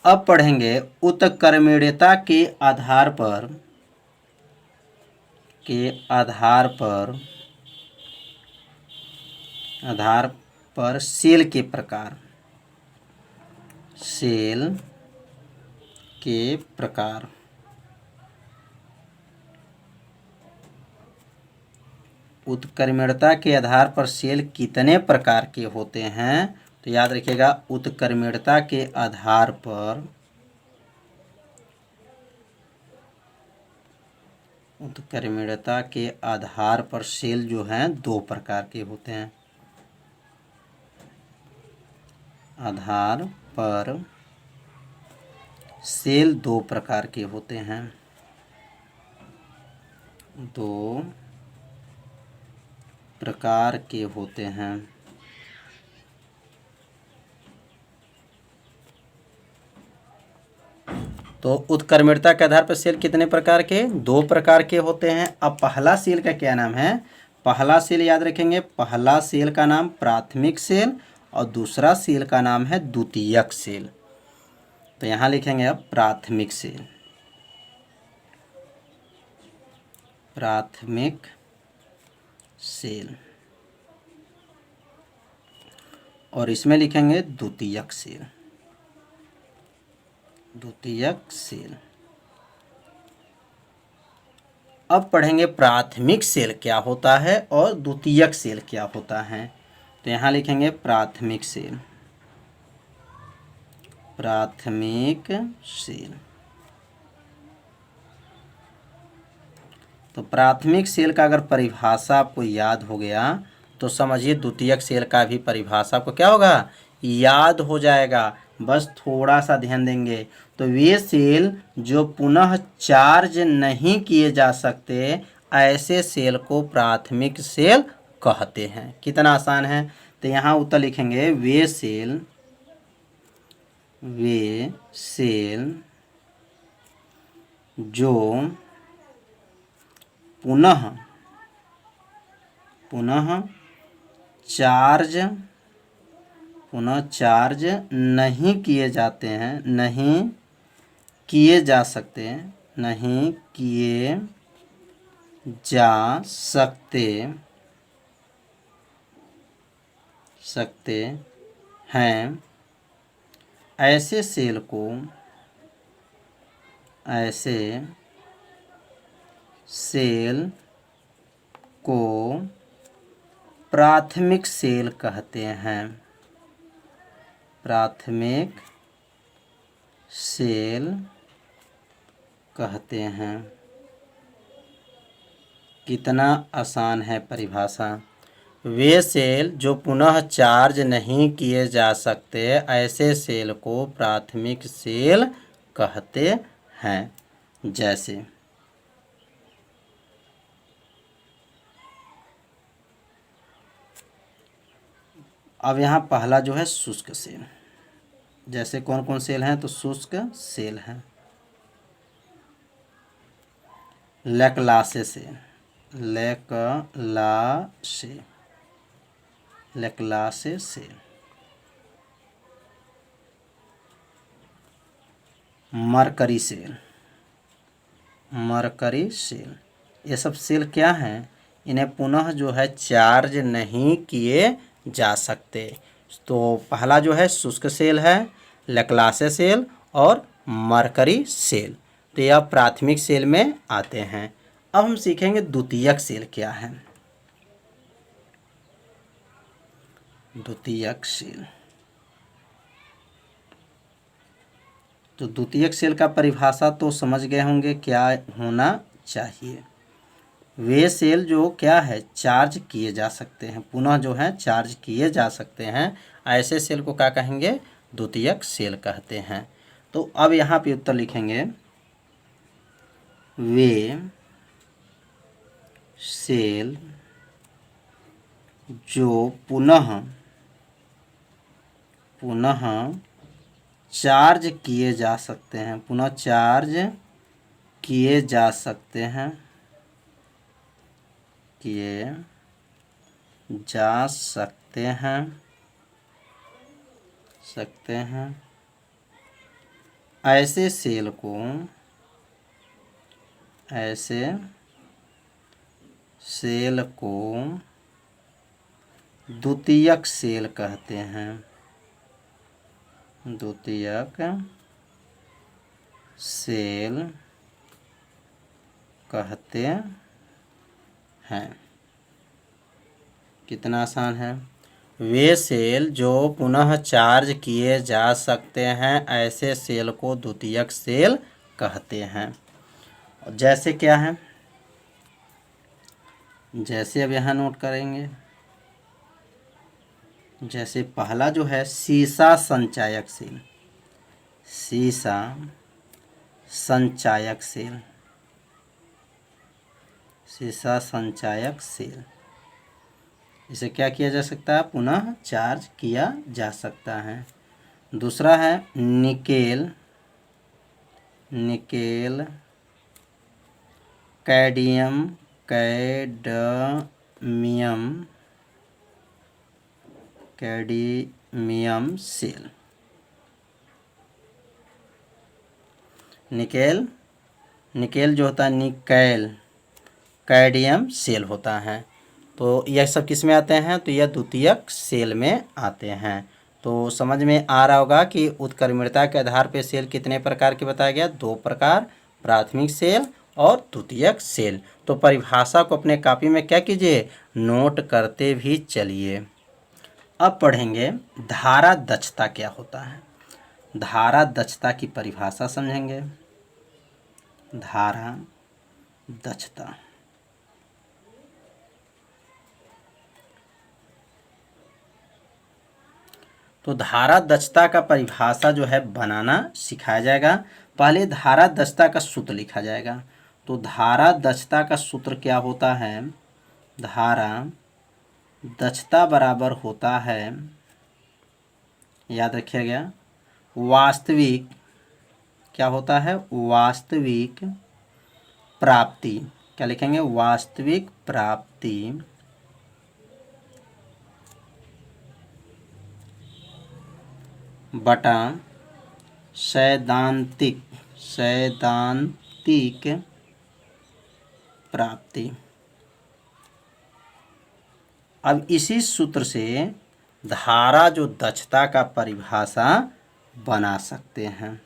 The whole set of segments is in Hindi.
अब पढ़ेंगे उत्क्रमणीयता के आधार पर सेल के प्रकार। उत्क्रमणीयता के आधार पर सेल कितने प्रकार के होते हैं? तो याद रखिएगा, उत्क्रमणीयता के आधार पर सेल जो हैं दो प्रकार के होते हैं। आधार पर सेल दो प्रकार के होते हैं। दो प्रकार के होते हैं। तो उत्क्रमणीयता के आधार पर सेल कितने प्रकार के? दो प्रकार के होते हैं। अब पहला सेल का क्या नाम है? पहला सेल याद रखेंगे, पहला सेल का नाम प्राथमिक सेल और दूसरा सेल का नाम है द्वितीयक सेल। तो यहाँ लिखेंगे अब प्राथमिक सेल। प्राथमिक सेल और इसमें लिखेंगे द्वितीयक सेल। द्वितीयक सेल। अब पढ़ेंगे प्राथमिक सेल क्या होता है और द्वितीयक सेल क्या होता है। तो यहाँ लिखेंगे प्राथमिक सेल। प्राथमिक सेल। तो प्राथमिक सेल का अगर परिभाषा आपको याद हो गया तो समझिए द्वितीयक सेल का भी परिभाषा आपको क्या होगा? याद हो जाएगा। बस थोड़ा सा ध्यान देंगे। तो वे सेल जो पुनः चार्ज नहीं किए जा सकते, ऐसे सेल को प्राथमिक सेल कहते हैं। कितना आसान है। तो यहाँ उत्तर लिखेंगे वे सेल जो पुनः चार्ज नहीं किए जाते हैं, नहीं किए जा सकते हैं, ऐसे सेल को प्राथमिक सेल कहते हैं। प्राथमिक सेल कहते हैं। कितना आसान है परिभाषा। वे सेल जो पुनः चार्ज नहीं किए जा सकते, ऐसे सेल को प्राथमिक सेल कहते हैं। जैसे अब यहाँ पहला जो है शुष्क सेल। जैसे कौन कौन सेल हैं? तो शुष्क सेल है। Leclanche cell. Leclanche cell. Mercury cell. ये सब सेल क्या हैं? इन्हें पुनः जो है चार्ज नहीं किए जा सकते। तो पहला जो है शुष्क सेल है, लैक्लासे सेल और मरकरी सेल। तो यह प्राथमिक सेल में आते हैं। अब हम सीखेंगे द्वितीयक सेल क्या है। द्वितीयक सेल। तो द्वितीयक सेल का परिभाषा तो समझ गए होंगे क्या होना चाहिए। वे सेल जो क्या है? चार्ज किए जा सकते हैं, पुनः जो है चार्ज किए जा सकते हैं, ऐसे सेल को क्या कहेंगे? द्वितीयक सेल कहते हैं। तो अब यहाँ पे उत्तर लिखेंगे वे सेल जो पुनः चार्ज किए जा सकते हैं, पुनः चार्ज किए जा सकते हैं, ऐसे सेल को द्वितीयक सेल कहते हैं। द्वितीयक सेल कहते हैं। कितना आसान है। वे सेल जो पुनः चार्ज किए जा सकते हैं ऐसे सेल को द्वितीयक सेल कहते हैं। जैसे क्या है, जैसे अब यहाँ नोट करेंगे। जैसे पहला जो है सीसा संचायक सेल, सीसा संचायक सेल, सीसा संचायक सेल, इसे क्या किया जा सकता है, पुनः चार्ज किया जा सकता है। दूसरा है निकेल कैडमियम सेल। निकेल जो होता है निकैल कैडमियम सेल होता है। तो यह सब किस में आते हैं, तो यह द्वितीयक सेल में आते हैं। तो समझ में आ रहा होगा कि उत्क्रमणीयता के आधार पर सेल कितने प्रकार के बताया गया, 2 प्रकार, प्राथमिक सेल और द्वितीयक सेल। तो परिभाषा को अपने कॉपी में क्या कीजिए, नोट करते भी चलिए। अब पढ़ेंगे धारा दक्षता क्या होता है। धारा दक्षता की परिभाषा समझेंगे। धारा दक्षता, तो धारा दक्षता का परिभाषा जो है बनाना सिखाया जाएगा। पहले धारा दक्षता का सूत्र लिखा जाएगा। तो धारा दक्षता का सूत्र क्या होता है, धारा दक्षता बराबर होता है, याद रखिएगा, वास्तविक, क्या होता है, वास्तविक प्राप्ति, क्या लिखेंगे, वास्तविक प्राप्ति बटा सैद्धांतिक प्राप्ति। अब इसी सूत्र से धारा जो दक्षता का परिभाषा बना सकते हैं।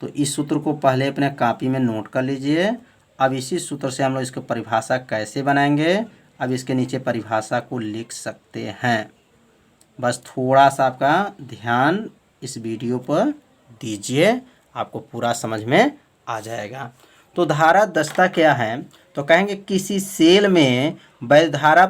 तो इस सूत्र को पहले अपने कॉपी में नोट कर लीजिए। अब इसी सूत्र से हम लोग इसको परिभाषा कैसे बनाएंगे, अब इसके नीचे परिभाषा को लिख सकते हैं। बस थोड़ा सा आपका ध्यान इस वीडियो पर दीजिए, आपको पूरा समझ में आ जाएगा। तो धारा दक्षता क्या है, तो कहेंगे किसी सेल में वैधधारा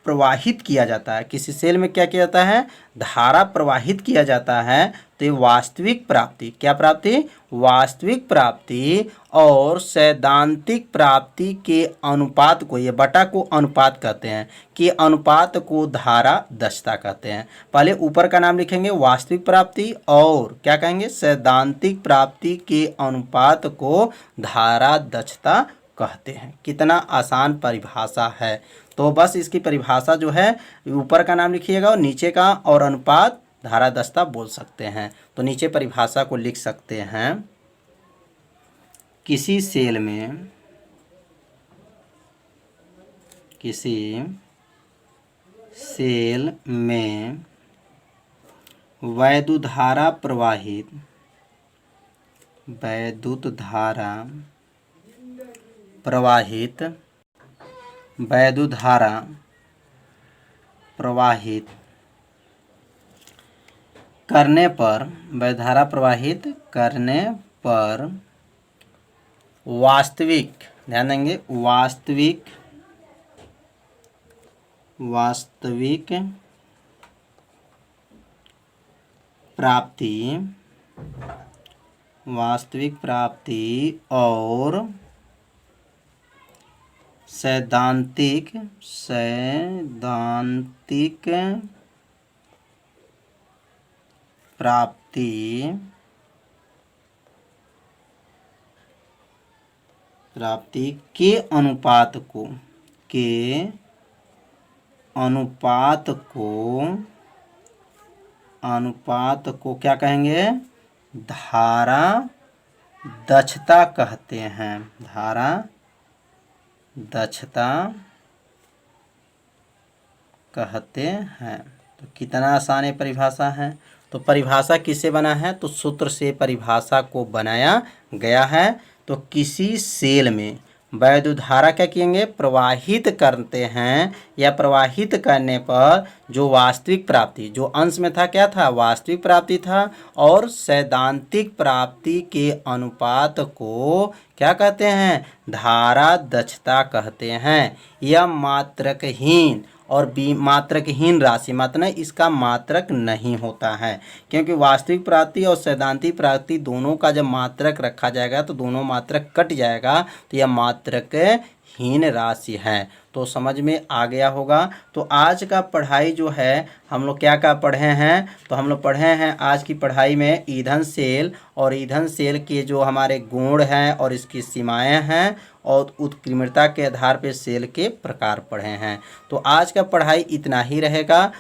प्रवाहित किया जाता है। किसी सेल में क्या किया जाता है, धारा प्रवाहित किया जाता है। तो ये वास्तविक प्राप्ति, क्या प्राप्ति, वास्तविक प्राप्ति और सैद्धांतिक प्राप्ति के अनुपात को, ये बटा को अनुपात कहते हैं, कि अनुपात को धारा दक्षता कहते हैं। पहले ऊपर का नाम लिखेंगे वास्तविक प्राप्ति और क्या कहेंगे, सैद्धांतिक प्राप्ति के अनुपात को धारा दक्षता कहते हैं। कितना आसान परिभाषा है। तो बस इसकी परिभाषा जो है ऊपर का नाम लिखिएगा और नीचे का और अनुपात धारा दक्षता बोल सकते हैं। तो नीचे परिभाषा को लिख सकते हैं, किसी सेल में वैद्युत धारा प्रवाहित करने पर वास्तविक, ध्यान देंगे, वास्तविक प्राप्ति और सैद्धांतिक प्राप्ति के अनुपात को क्या कहेंगे, धारा दक्षता कहते हैं। धारा दक्षता कहते हैं। तो कितना आसान है परिभाषा है। तो परिभाषा किससे बना है, तो सूत्र से परिभाषा को बनाया गया है। तो किसी सेल में वैद्युत धारा क्या किएंगे, प्रवाहित करते हैं, या प्रवाहित करने पर जो वास्तविक प्राप्ति, जो अंश में था क्या था, वास्तविक प्राप्ति था, और सैद्धांतिक प्राप्ति के अनुपात को क्या कहते हैं, धारा दक्षता कहते हैं। यह मात्रकहीन और मात्रकहीन राशि, मतलब इसका मात्रक नहीं होता है, क्योंकि वास्तविक प्राप्ति और सैद्धांतिक प्राप्ति दोनों का जब मात्रक रखा जाएगा तो दोनों मात्रक कट जाएगा, तो यह मात्रकहीन राशि है। तो समझ में आ गया होगा। तो आज का पढ़ाई जो है हम लोग क्या क्या पढ़े हैं, तो हम लोग पढ़े हैं आज की पढ़ाई में ईंधन सेल, और ईंधन सेल के जो हमारे गुण हैं और इसकी सीमाएं हैं, और उत्क्रमणिकता के आधार पर सेल के प्रकार पढ़े हैं। तो आज का पढ़ाई इतना ही रहेगा।